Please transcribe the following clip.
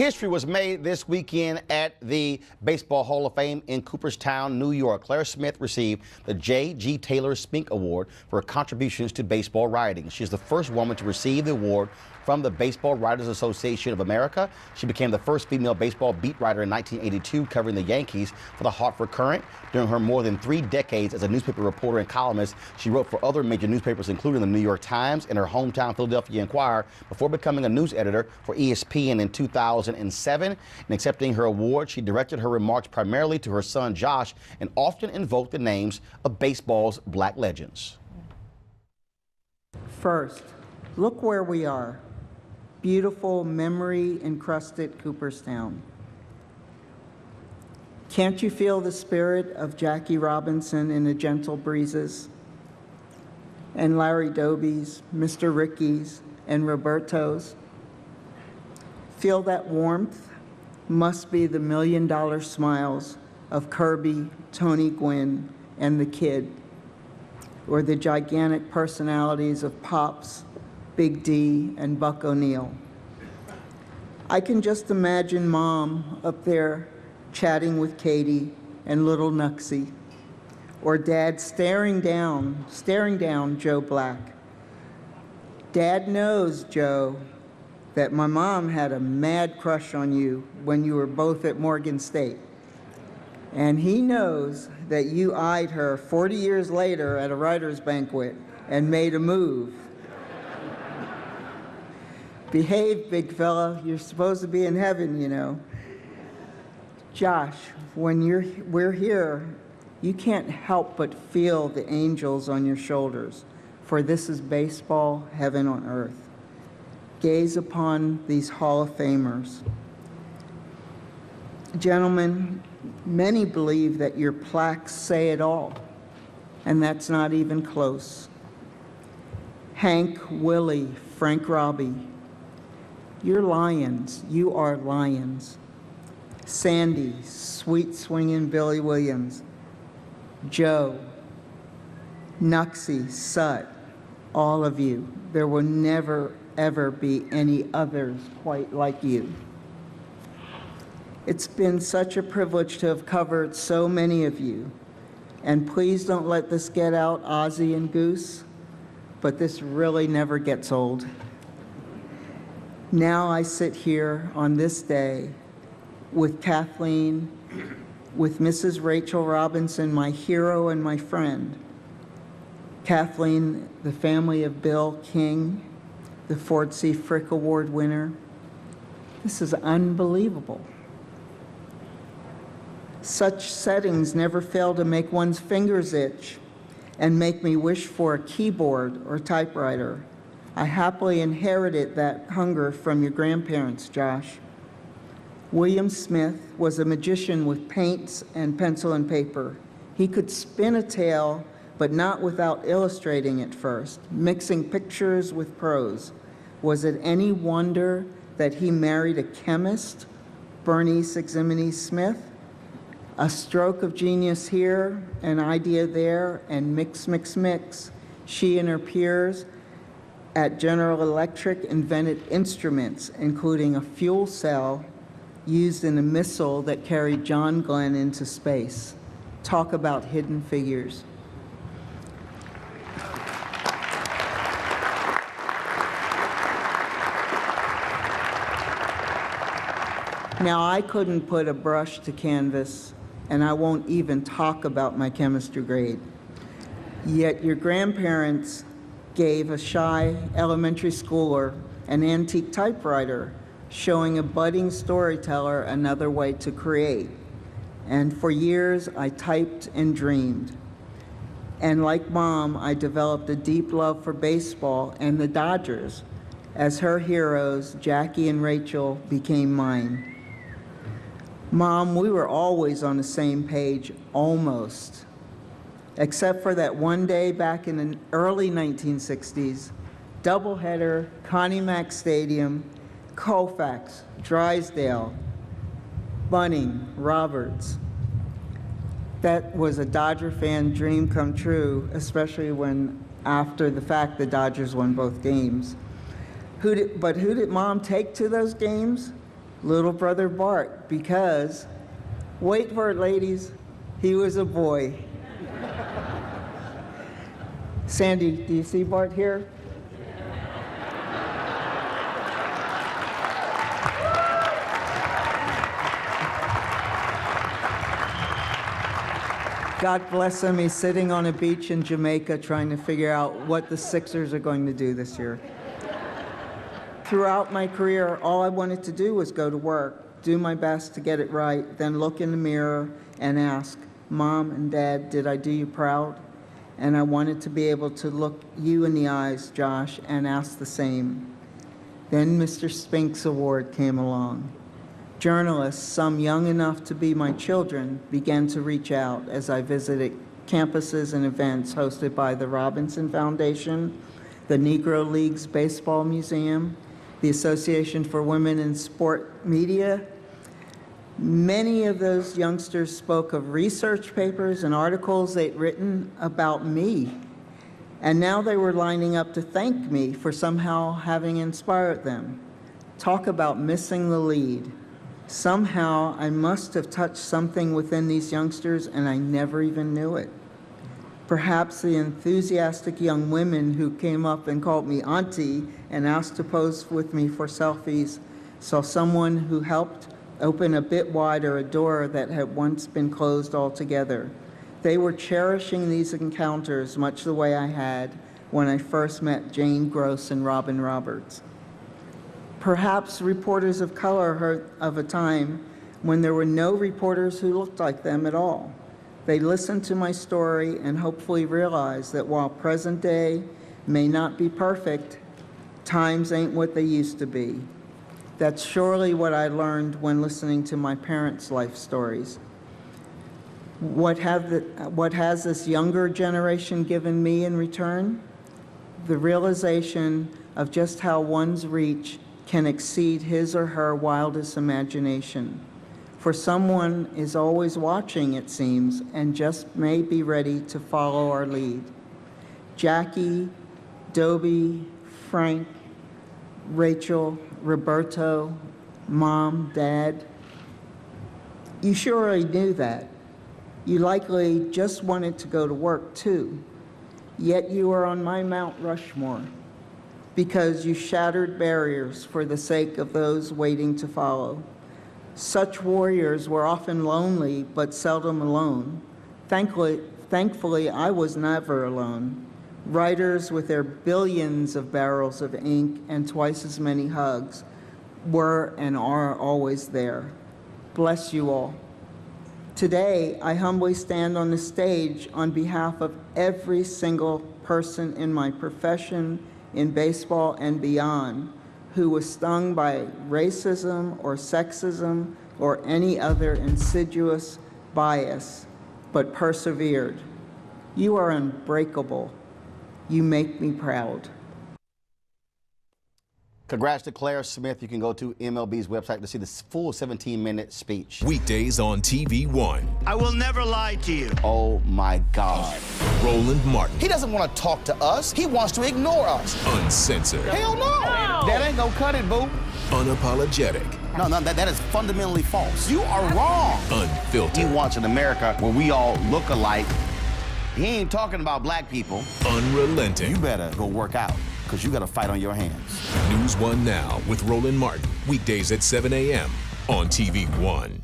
History was made this weekend at the Baseball Hall of Fame in Cooperstown, New York. Claire Smith received the J.G. Taylor Spink Award for her contributions to baseball writing. She is the first woman to receive the award from the Baseball Writers Association of America. She became the first female baseball beat writer in 1982, covering the Yankees for the Hartford Courant. During her more than 3 decades as a newspaper reporter and columnist, she wrote for other major newspapers, including the New York Times and her hometown Philadelphia Inquirer, before becoming a news editor for ESPN in 2007. In accepting her award, she directed her remarks primarily to her son Josh and often invoked the names of baseball's black legends. First, look where we are. Beautiful, memory-encrusted Cooperstown. Can't you feel the spirit of Jackie Robinson in the gentle breezes? And Larry Doby's, Mr. Ricky's, and Roberto's? Feel that warmth? Must be the million-dollar smiles of Kirby, Tony Gwynn, and the Kid, or the gigantic personalities of Pops, Big D, and Buck O'Neill. I can just imagine Mom up there chatting with Katie and little Nuxie, or Dad staring down Joe Black. Dad knows, Joe, that my mom had a mad crush on you when you were both at Morgan State. And he knows that you eyed her 40 years later at a writer's banquet and made a move. Behave, big fella. You're supposed to be in heaven, you know. Josh, when we're here, you can't help but feel the angels on your shoulders, for this is baseball heaven on earth. Gaze upon these Hall of Famers. Gentlemen, many believe that your plaques say it all, and that's not even close. Hank, Willie, Frank Robbie, you're lions. You are lions. Sandy, sweet swinging Billy Williams, Joe, Nuxie, Sut, all of you. There will never, ever be any others quite like you. It's been such a privilege to have covered so many of you. And please don't let this get out, Ozzie and Goose, but this really never gets old. Now I sit here on this day with Kathleen, with Mrs. Rachel Robinson, my hero and my friend. Kathleen, the family of Bill King, the Ford C. Frick Award winner. This is unbelievable. Such settings never fail to make one's fingers itch and make me wish for a keyboard or typewriter. I happily inherited that hunger from your grandparents, Josh. William Smith was a magician with paints and pencil and paper. He could spin a tale, but not without illustrating it first, mixing pictures with prose. Was it any wonder that he married a chemist, Bernice Eximini Smith? A stroke of genius here, an idea there, and mix, mix, mix. She and her peers at General Electric invented instruments, including a fuel cell used in a missile that carried John Glenn into space. Talk about hidden figures. Now, I couldn't put a brush to canvas, and I won't even talk about my chemistry grade. Yet your grandparents gave a shy elementary schooler an antique typewriter, showing a budding storyteller another way to create. And for years, I typed and dreamed. And like Mom, I developed a deep love for baseball and the Dodgers, as her heroes, Jackie and Rachel, became mine. Mom, we were always on the same page, almost. Except for that one day back in the early 1960s, doubleheader, Connie Mack Stadium, Colfax, Drysdale, Bunning, Roberts. That was a Dodger fan dream come true, especially when after the fact the Dodgers won both games. Who did Mom take to those games? little brother Bart, because, wait for it, ladies, he was a boy. Sandy, do you see Bart here? God bless him, he's sitting on a beach in Jamaica trying to figure out what the Sixers are going to do this year. Throughout my career, all I wanted to do was go to work, do my best to get it right, then look in the mirror and ask, Mom and Dad, did I do you proud? And I wanted to be able to look you in the eyes, Josh, and ask the same. Then Mr. Spink's Award came along. Journalists, some young enough to be my children, began to reach out as I visited campuses and events hosted by the Robinson Foundation, the Negro Leagues Baseball Museum, the Association for Women in Sport Media. Many of those youngsters spoke of research papers and articles they'd written about me, and now they were lining up to thank me for somehow having inspired them. Talk about missing the lead. Somehow, I must have touched something within these youngsters, and I never even knew it. Perhaps the enthusiastic young women who came up and called me auntie and asked to pose with me for selfies saw someone who helped open a bit wider a door that had once been closed altogether. They were cherishing these encounters much the way I had when I first met Jane Gross and Robin Roberts. Perhaps reporters of color heard of a time when there were no reporters who looked like them at all. They listened to my story and hopefully realized that while present day may not be perfect, times ain't what they used to be. That's surely what I learned when listening to my parents' life stories. What has this younger generation given me in return? The realization of just how one's reach can exceed his or her wildest imagination. For someone is always watching, it seems, and just may be ready to follow our lead. Jackie, Dobie, Frank, Rachel, Roberto, Mom, Dad, you surely knew that. You likely just wanted to go to work too, yet you are on my Mount Rushmore, because you shattered barriers for the sake of those waiting to follow. Such warriors were often lonely, but seldom alone. Thankfully, I was never alone. Writers with their billions of barrels of ink and twice as many hugs were and are always there. Bless you all. Today, I humbly stand on the stage on behalf of every single person in my profession, in baseball and beyond, who was stung by racism or sexism or any other insidious bias, but persevered. You are unbreakable. You make me proud. Congrats to Claire Smith. You can go to MLB's website to see the full 17-minute speech. Weekdays on TV One. I will never lie to you. Oh my God. Roland Martin. He doesn't want to talk to us. He wants to ignore us. Uncensored. Hell no. That ain't gonna cut it, boo. Unapologetic. No, that is fundamentally false. You are wrong. Unfiltered. He wants an America where we all look alike. He ain't talking about black people. Unrelenting. You better go work out, because you got a fight on your hands. NewsOne Now with Roland Martin. Weekdays at 7 a.m. on TV One.